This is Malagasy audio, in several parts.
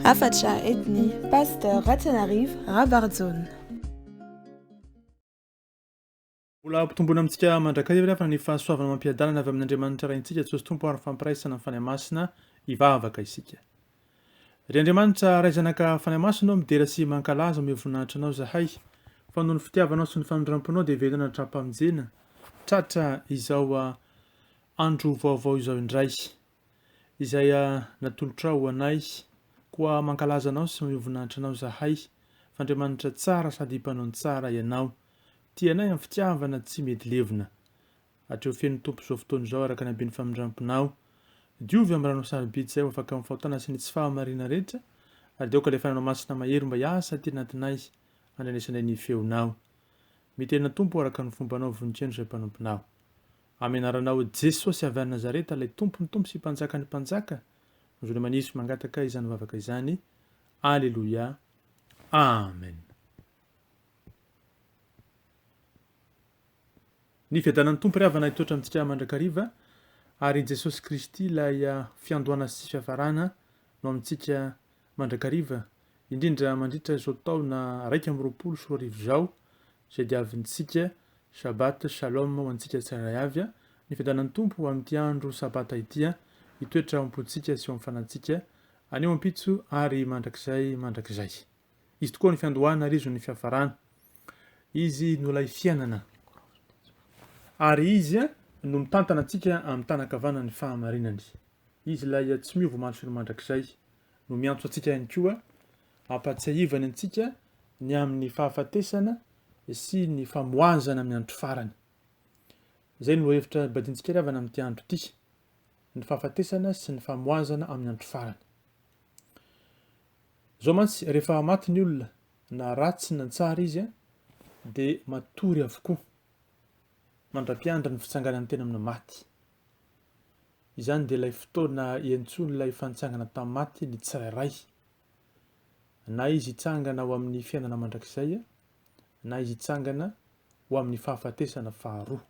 Hafatra entin'i Pasteur RATIANARIVO Rabarijaona. Mbola ampitombona amintsika mandrakariva rehefa ny fahasoavana mampiadalana avy amin'Andriamanitra raintsika tsy tompo ary fampiraisana amin'ny fanahy masina ivavaka isika. Ry Andriamanitra ray zanaka fanahy masina ao midera sy mankalaza mihavoninahitra anao zahay fa noho ny fitiavanao sy ny famindramponao dia velona Fpmm-Ziona tratra izao andro vaovao izao indray izay natolotra ho anay koa mankalaza anao sy mihavoninahitra anao zahay fa Andriamanitra tsara sady mpanao tsara ianao tianay amin'ny fitiavana tsy mety levina hatreo feno tompo izao fotoana izao araka ny haben'ny famindramponao diovy amin'ny rano sarobidy izay ho afaka amin'ny fahotana sy ny tsy fahamarina rehetra ary dia ka fananao masina mahery mba hiasa ty anatinay andrenesanay ny feonao mitena tompo araka ny fombanao vonintseno izay mpanomponao amin'ny anaranao Jesosy avy any Nazareta ilay tompony tompo sy mpanjaka ny mpanjaka nozony manisy mangataka izany vavaka izany. Alleluia. Amen. Ny fiadanan'ny tompo ravana itoetra amintsika mandrakariva ary Jesosy Kristy ilay fiandohana sy fiafarana no amintsika mandrakariva indrindra mandritra izao taona 2024 izao izay diavintsika Shabbat Shalom ho antsika tsirairay avy. Ny fiadanan'ny tompo amin'ity andro sabata ity itoetra ampontsika sy amfanantsika aneo ampitso ary mandrakizay izy tokoa ny fiandohana ary izy ny fiafarana izy no lay fiainana ary izy no mitantana antsika amin'ny tanakavana ny fahamarinany izy lay tsy miova maro sy ny mandrakizay no miantso antsika ihany koa ampatsiahivany antsika ny amin'ny fahafatesana sy ny famohazana amin'ny andro farany. Izay no hevitra badintsika ravana amin'ity andro ity, ny fahafatesana sy ny famohazana amin'ny andro farany. Zao mantsy rehefa maty ny olona na ratsy na tsara izy dia matory avokoa mandra-piandra ny fitsanganany tena amin'ny maty. Izany dia ilay fotoana iantsony ilay fantsangana tamin'ny maty ny tsirairay, na izy hitsangana ho amin'ny fiainana mandrakizay na izy hitsangana ho amin'ny fahafatesana faharoa.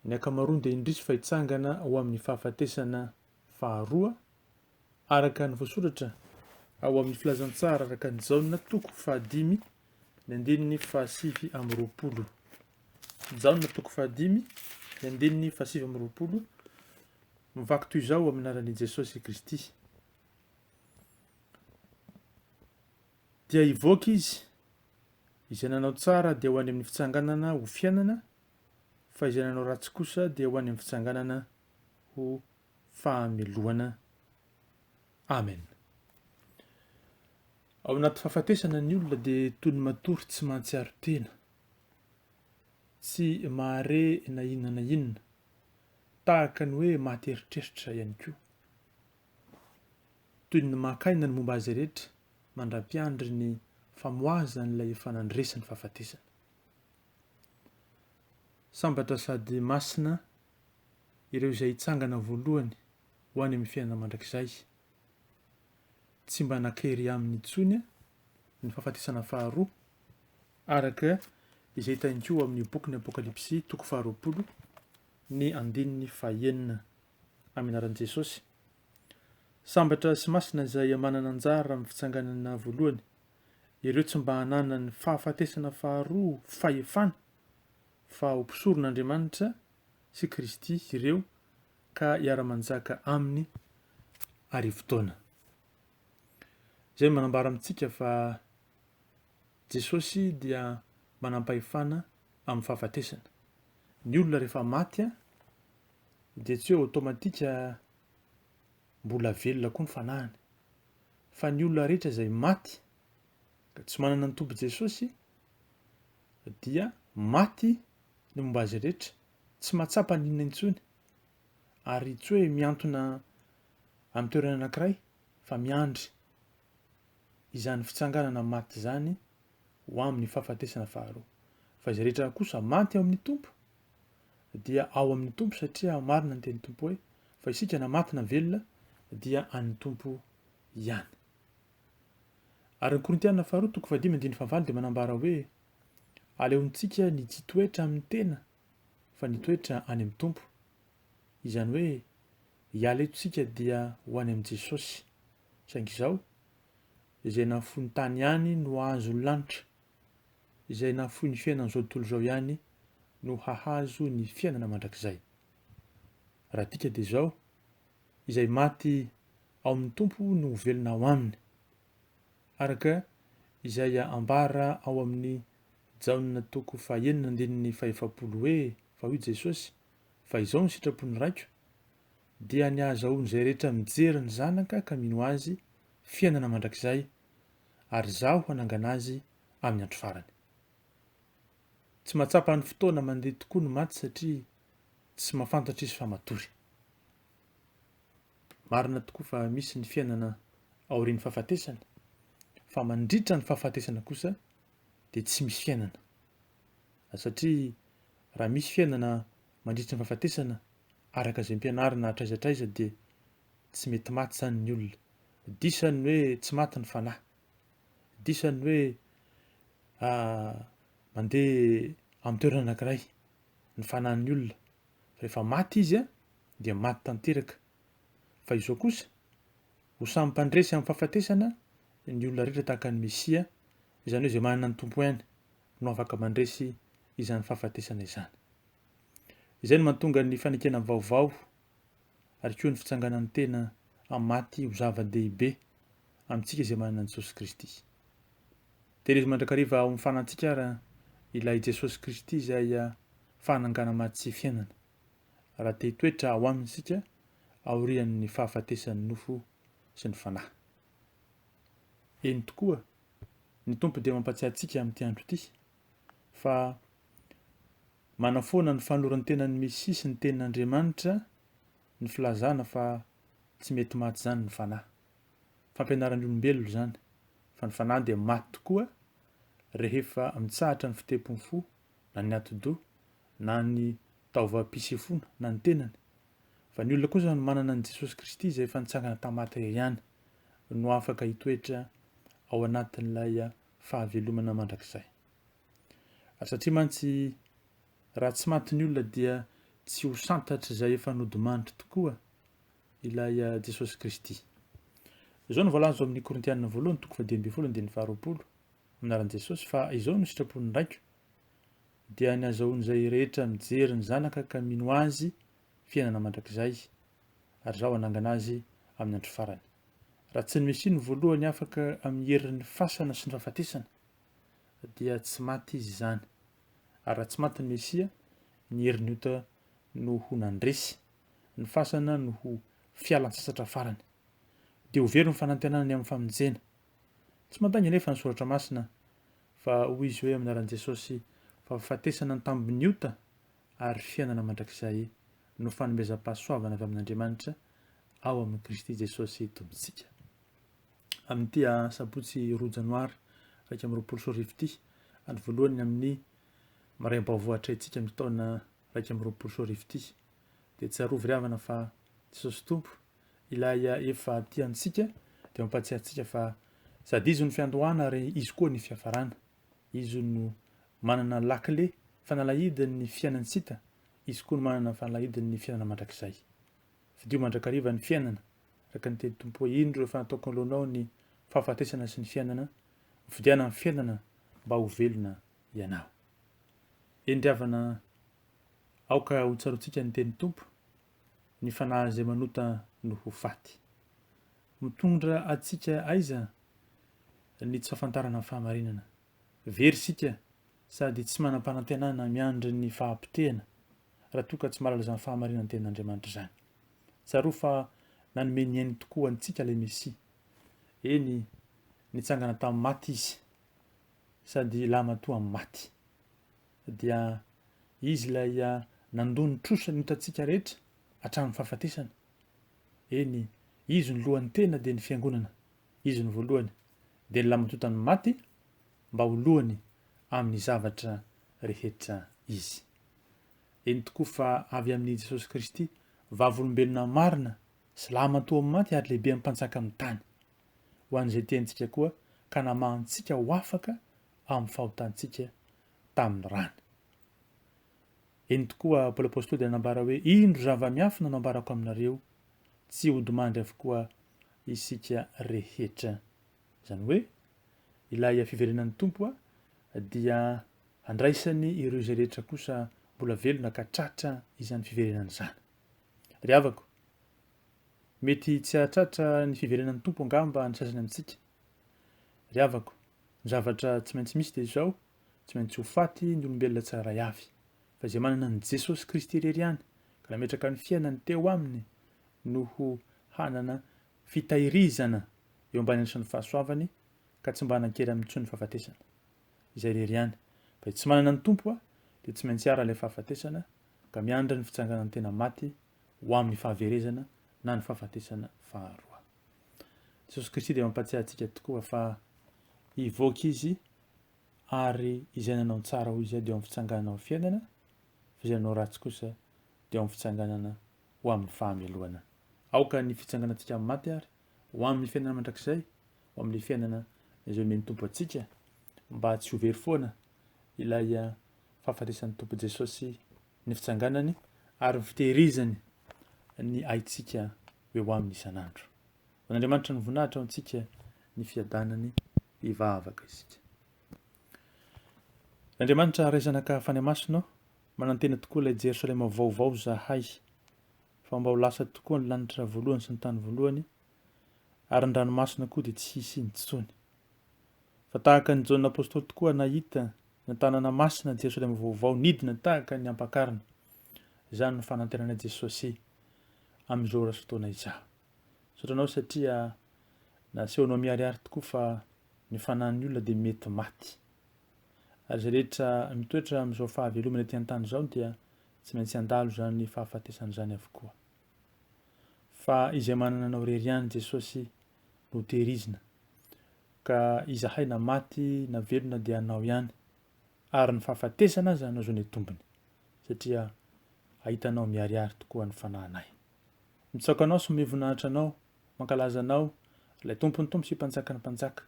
Ny ankamaroany dia indrisy fa hitsangana ho amin'ny fahafatesana faharoa araka ny voasoratra ao amin'ny filazantsara araka ny Jaona toko 5 ny andininy 720. Jaona toko 5 ny andininy 720 mivaky toy izao amin'ny anaran'i Jesosy Kristy. Dia hivoaka izy izay nanao tsara dia ho any amin'ny fitsanganana ho fiainana, fa izay nanao ratsy kosa dia ho any amin'ny fitsanganana ho fahameloana. Amen. Ao anaty fahafatesana ny olona dia toy ny matory tsy mahatsiaro tena, tsy mahare na inona tahaka ny hoe maty eritreritra ihany koa, toy ny makaina ny momba azy rehetra mandra-piandry ny famohazana ilay efa nandresany fahafatesana. Sambatra sady masina ireo izay hitsangana voalohany ho any amin'ny fiainana mandrakizay, tsy mba nakery amin'ny intsony ny fahafatesana faharoa araka izay hitany koa amin'ny boky ny Apokalipsy toko 20 ny andininy 9 amin'ny anaran'i Jesosy. Sambatra sy masina izay manana anjara amin'ny fitsanganana voalohany, ireo tsy mba hanana ny fahafatesana faharoa fahefana fa ho mpisoron'Andriamanitra sy Kristy ireo ka hiara-manjaka aminy arivo-taona. Izay manambara amintsika fa Jesosy dia manampahefana amin'ny fahafatesana. Ny olona rehefa maty dia tsy hoe automatika mbola velona koa ny fanahany, fa ny olona rehetra izay maty ka tsy manana ny tompo Jesosy dia maty ny momba azy rehetra, tsy mahatsapa ny inona intsony ary tsy hoe miantona amin'ny toerana anankiray fa miandry izany fitsanganana maty izany ho amin'ny fahafatesana faharoa. Fa izy rehetra kosa maty ao amin'ny tompo dia ao amin'ny tompo satria marina ny teny tompo hoe fa isika na maty na velona dia an'ny tompo ihany. Ary ny Korintiana faharoa toko 5:9 dia manambara hoe aleontsika ny tsy toetra amin'ny tena fa ny toetra any amin'ny tompo. Izany hoe hialeontsika dia ho any amin'ny Jesosy saingy izao izay nahafohy tany ihany no ahazo ny lanitra, izay nahafohy ny fiainan'izao tontolo izao ihany no hahazo ny fiainana mandrakizay. Raha tika dia izao, izay maty ao amin'ny tompo no velona ao aminy, araka izay ambara ao amin'ny Jaona toko 9:1 hoe fa hoy Jesosy fa izao ny sitrapony raiko dia ny ahazahoany izay rehetra mijery ny zanaka ka mino azy fiainana mandrakizay, ary zaho hanangana azy amin'ny andro farany. Tsy mahatsapa ny fotoana mandeha tokoa ny maty satria tsy mahafantatra izy fa matory. Marina tokoa fa misy ny fiainana aorian'ny fahafatesana, fa mandritra ny fahafatesana kosa dia tsy misy fiainana. Satria raha misy fiainana mandritra ny fahafatesana araka izay mpianarina traizatraiza dia tsy mety maty zany ny olona. Disany hoe tsy maty ny fanahy, disany hoe mandeha amin'ny toerana anankiray ny fanahin'ny olona, rehefa maty izy dia maty tanteraka. Fa izao kosa ho samy mpandresy amin'ny fahafatesana ny olona rehetra tahaka ny Mesia, izany hoe izay manana ny tompo ihany no afaka mandresy izany fahafatesana izany. Izay no mahatonga ny fanekena vaovao ary koa ny fitsanganan'ny tena amin'ny maty ho zava-dehibe amintsika izay manana an'i Jesosy Kristy. Tehirizy mandrakariva ao amin'ny fanantsika ara ilay Jesosy Kristy izay fanangana maty sy fiainana, raha te hitoetra ao aminy isika aorian'ny fahafatesan'ny nofo sy ny fanahy. Eny tokoa ny tompo dia mampatsiahy antsika amin'ity andro ity fa manafoana ny fanoran'ny tenan'ny Mesia sy ny tenin'Andriamanitra ny filazana fa tsy mety maty zany ny fanahy. Fampianaran'ny olombelona zany fa ny fanahy dia maty tokoa rehefa mitsahatra ny fitepony fo na ny ati-doha na ny taova-pisefona na ny tenany. Fa ny olona kosa no manana ny Jesosy Kristy izay efa nitsangana tamaty ihany no afaka hitoetra ao anatin'ilay fahavelomana mandrakizay. Satria mantsy raha tsy maty ny olona dia tsy ho santatra izay efa nodimanitra tokoa ilay Jesosy Kristy. Izao no voalaza amin'ny Korintianina 1:2-20 minaran'i Jesosy fa izao no sitrapony raiko dia ny ahazahoany izay rehetra mijery ny zanaka ka mino azy fiainana mandrakizay, ary zaho hanangana azy amin'ny andro farany. Raha tsy ny Mesia ny voalohany afaka amin'ny herin'ny fasana sy ny fahafatesana dia tsy maty izy izany, ary raha tsy maty ny Mesia ny herin'ny ota no ho nandresy, ny fasana no ho fialan-tsasatra farany, dia ho very ny fanantenanany amin'ny famonjena. Tsy mandangy anefa ny soratra masina fa hoy izy hoe amin'ny anaran'i Jesosy fahafatesana ny tambiny ota ary fiainana mandrakizay no fanomezam-pahasoavana avy amin'Andriamanitra ao amin'ny Kristy Jesosy tombontsika. Amin'ity sabotsy 2 Janoary 2024 andro voalohany amin'ny maraim-baovao atraitsika amin'ny taona 2024 dia tsy arovy ry fa Jesosy tompo ilay efa tiantsika dia mampatsiahy antsika fa sady izy no fiandohana ary izy koa ny fiafarana, izy no manana lakile fanalahidin'ny fiainantsika, izy koa no manana fanalahidin'ny fiainana mandrakizay. Fidio mandrakariva ny fiainana araka ny teny tompo hoe indro rehefa nataoko alohanao ny fahafatesana sy ny fiainana, fidiana amin'ny fiainana mba ho velona ianao. Endriavana aoka ho tsarotsika ny teny tompo, ny fanahy izay manota no ho faty. Mitondra atsika aiza ny tsy fahafantarana ny fahamarinana. Very sika sady tsy manam-panantenana miandry ny fahaapotehana raha toa ka tsy mahalala izany fahamarinana ny tenin'Andriamanitra izany. Tsaro fa nanome ny ainy tokoa antsika ilay Mesia. Eny nitsangana tamin'ny maty izy sady lamatoa amin'ny maty. Dia izy ilay nandony trosa ny hitantsika rehetra hatramin'ny fahafatesana. Eny izy ny lohan'ny tena dia ny fiangonana, izy ny voalohany dia ny lamatoa ny maty mba ho lohany amin'ny zavatra rehetra izy. Eny tokoa fa avy amin'ny Jesosy Kristy vavolombelona marina sy lamatoa amin'ny maty ary lehibe mpanjaka amin'ny tany, ho an'izay tiantsika koa ka namahantsika ho afaka amin'ny fahotantsika tamin'ny rany. Eny tokoa Paoly apôstôly dia nambara hoe indro zava-miafina no ambarako aminareo, tsy ho dimandry avokoa isika rehetra. Zany hoe ilay fiverenan'ny tompo dia andraisany ireo izay rehetra kosa mbola velona ka tratra izany fiverenana zany. Ry havako, mety tsy hahatratra ny fiverenan'ny tompo angamba ny sasany amintsika. Ry havako, ny zavatra tsy maintsy misy de zao, tsy maintsy ho faty ny olombelona tsiraray avy. Fa izay manana ny Jesosy Kristy irery ihany ka nametraka ny fiainany teo aminy no ho hanana fitahirizana eo ambany ny fahasoavany ka tsy mba hanan-kely amin'intsony ny fahafatesana. Izay irery ihany. Fa tsy manana ny tompo dia tsy maintsy ara ilay fahafatesana ka miandra ny fitsanganan'ny tena maty ho amin'ny fahaverezana na ny fahafatesana faharoa. Jesosy Kristy dia mampatsiahy antsika tokoa fa hivoaka izy ary izay nanao tsara ho izy dia amin'ny fitsanganana ho fiainana, fa izay nanao ratsy kosa dia amin'ny fitsanganana ho amin'ny fahameloana. Aoka ny fitsanganantsika amin'ny maty ary ho amin'ny fiainana mandrakizay, ho amin'ny fiainana izay omeny tompo antsika mba tsy ho very foana ilay fahafatesan'ny tompo Jesosy ny fitsanganany ary ny fitehirizany ny aintsika eo amin'ny isan'andro. N'Andriamanitra ny voninahitra ao antsika ny fiadanany hivavaka isika. Andriamanitra ray zanaka fany masina, manantena tokoa ilay Jerosalema vaovao zahay fa mba ho lasa tokoa ny lanitra voalohany sy ny tany voalohany ary ny ranomasina koa dia tsy hisy intsony. Fa tahaka ny Jaona apôstôly tokoa nahita ny tanàna masina Jerosalema vaovao nidina tahaka ny ampakarina. Izany ny fanantenana Jesosy amin'izao raso fotoana izao. Sotranao satria nasehonao miharihary tokoa fa ny fanahin'ny olona dia mety maty. Ary izay rehetra mitoetra amin'izao fahavelomana ety an-tany izao dia tsy maintsy handalo zany fahafatesana izany avokoa. Fa izay manana anao irery ihany Jesosy no tehirizina. Ka izahay na maty na velona dia anao ihany ary ny fahafatesana aza anao zao ny tompony satria ahitanao miharihary tokoa ny fanahinay. Mitsaoka anao sy mivonahitra anao, mankalaza anao ilay tompony tompo sy mpanjaka ny mpanjaka,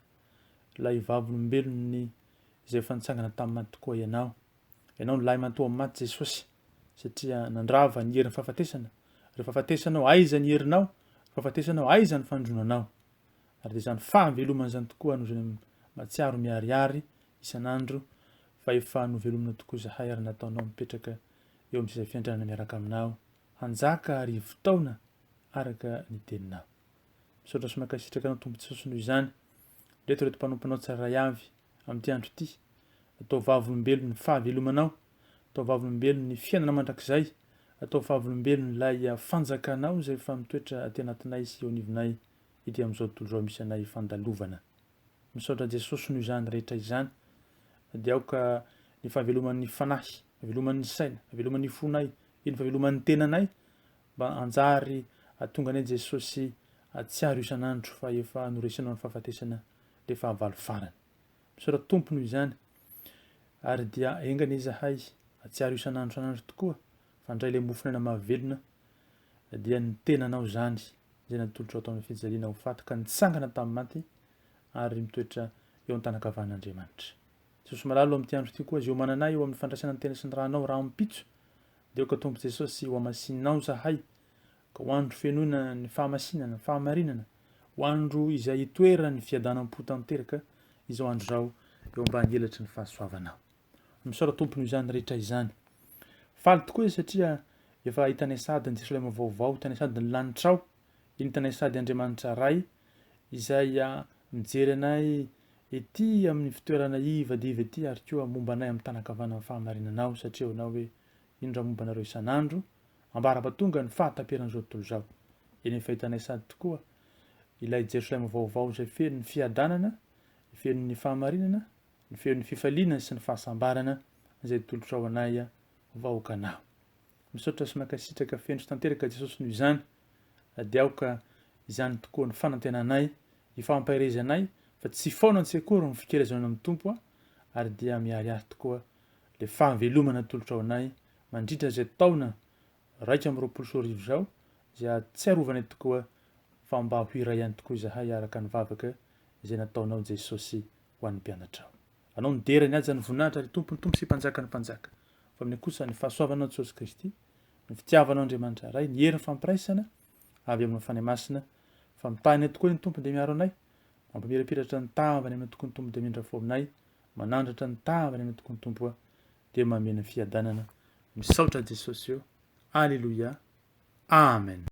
ilay vavolombelony izay fanitsangana tamin'ny maty tokoa ianao. Ianao ny lahy matoa amin'ny maty Jesosy satria nandrava ny herin'ny fahafatesana. Rehefa fahafatesanao aiza ny herinao, fahafatesanao aiza ny fandronanao. Ary dia izany fahavelomana izany tokoa no izay mahatsiaro miharihary isan'andro fa efa novelomina tokoa izahay ary nataonao mipetraka eo amin'ny seza fiandrana miaraka aminao, hanjaka ary fotoana araka ny teninao. Misaotra sy mankasitraka anao tompo Jesosy noho izany, reto mpanomponao tsiraray avy amin'ity andro ity, atao vavolombelony ny fahavelomanao, atao vavolombelony ny fiainana mandrakizay, atao vavolombelony ilay fanjakanao izay efa mitoetra aty anatinay sy eo anivonay ity amin'izao tontolo izao misy anay fandalovana. Misaotra Jesosy noho izany rehetra izany, dia aoka ny fahaveloman'ny fanahy, fahaveloman'ny saina, fahaveloman'ny fonay, iny fahaveloman'ny tenanay mba anjary atonga anay Jesosy atsiaro isan'andro fa efa noresanao ny fahafatesana dia fahavalo farany. Misaotra tompo noho izany ary dia engana izahay atsiaro isan'andro tokoa fa ndray ilay mofinaina mahavelona dia ny tenanao zany izay natolotrao tao amin'ny fijaliana ho faty ka nitsangana tamin'ny maty ary mitoetra eo an-tanakavan'Andriamanitra. Jesosy malalo amin'ity andro ity koa izay mananay eo amin'ny fandraisana ny tena sy ny ranao raha ampitso dia ka tompo Jesosy ho amasinao zahay ka ho andro fiainoana ny fahamasinana, fahamarinana, ho andro izay hitoerany fiadanam-po tanteraka izao andro zao eo ambany elatry ny fahasoavanao. Misaotra tompony izany rehetra izany. Faly tokoa izy satria efa hitanay sady ny Jerosalema vaovao, hitanay sady ny lanitrao, iny hitanay sady Andriamanitra ray izay mijery anay ety amin'ny fitoerana ivadiva ety ary koa momba anay amin'ny tanakavana amin'ny fahamarinanao satria hoanao hoe ino raha momba anareo isan'andro ambara-patonga ny fahataperan'izao tontolo izao. Eny efa hitanay sady tokoa ilay Jerosalema vaovao izay feno ny fiadanana, feno ny fahamarinana, feno ny fifaliana sy ny fahasambarana izay tolotrao anay vahoaka anao. Misaotra sy mankasitraka feno sy tanteraka Jesosy noho izany, dia aoka izany tokoa ny fanantenanay, hifampahirezanay fa tsy foana tsy akory ny fikerazana amin'ny tompo ary dia miharihary tokoa ilay fahavelomana tolotrao anay mandritra izay taona 120 izao izay tsy arovanay tokoa fa mba ho hira ihany tokoa izahay araka ny vavaka izay nataonao Jesosy ho an'ny mpianatrao. Anao ny derany aza ny voninahitra ary tompony tompo sy mpanjaka ny mpanjaka. Fa amin'ny kosa ny fahasoavanao Jesosy Kristy, ny fitiavanao Andriamanitra ray, ny herin'ny fampiraisana avy amin'ny fany masina fa mitany tokoa ny tompo dia miaro anay, mampamirapiratra ny tavany amin'ny tokony tompo dia mindra fo aminay, manandratra ny tavany amin'ny tokony tompo dia mameno ny fiadanana. Misaotra Jesosy eo. Alleluia. Amen.